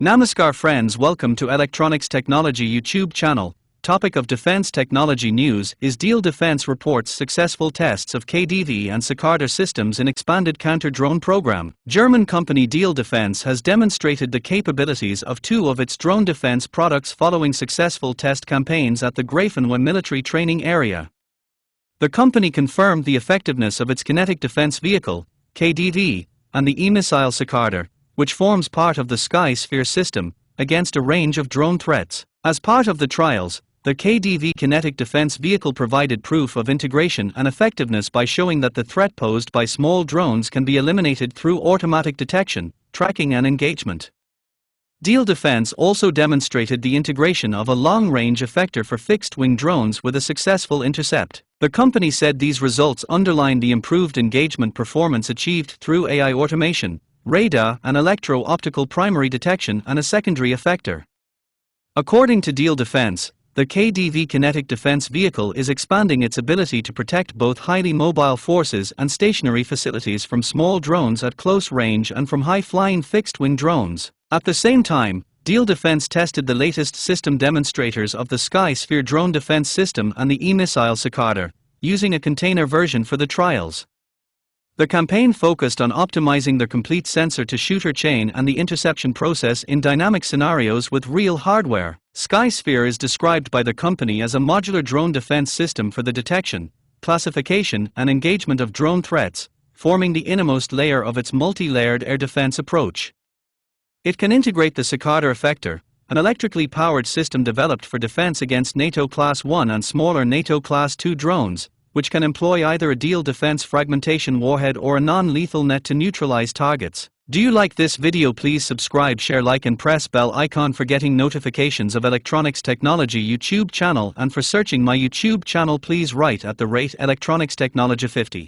Namaskar friends, welcome to Electronics Technology YouTube channel. Topic of Defense Technology News is Diehl Defense reports successful tests of KDV and CICADA systems in expanded counter-drone program. German company Diehl Defense has demonstrated the capabilities of two of its drone defense products following successful test campaigns at the Grafenwa military training area. The company confirmed the effectiveness of its kinetic defense vehicle, KDV, and the e-missile CICADA, which forms part of the SkySphere system, against a range of drone threats. As part of the trials, the KDV kinetic defense vehicle provided proof of integration and effectiveness by showing that the threat posed by small drones can be eliminated through automatic detection, tracking and engagement. Diehl Defense also demonstrated the integration of a long-range effector for fixed-wing drones with a successful intercept. The company said these results underline the improved engagement performance achieved through AI automation, radar and electro-optical primary detection and a secondary effector. According to Diehl Defense, the KDV kinetic defense vehicle is expanding its ability to protect both highly mobile forces and stationary facilities from small drones at close range and from high-flying fixed-wing drones. At the same time, Diehl Defense tested the latest system demonstrators of the SkySphere drone defense system and the e-missile CICADA, using a container version for the trials. The campaign focused on optimizing the complete sensor-to-shooter chain and the interception process in dynamic scenarios with real hardware. SkySphere is described by the company as a modular drone defense system for the detection, classification and engagement of drone threats, forming the innermost layer of its multi-layered air defense approach. It can integrate the CICADA effector, an electrically powered system developed for defense against NATO Class 1 and smaller NATO Class 2 drones, which can employ either a Diehl Defense fragmentation warhead or a non-lethal net to neutralize targets. Do you like this video? Please subscribe, share, like and press bell icon for getting notifications of Electronics Technology YouTube channel, and for searching my YouTube channel please write @Electronics Technology 50.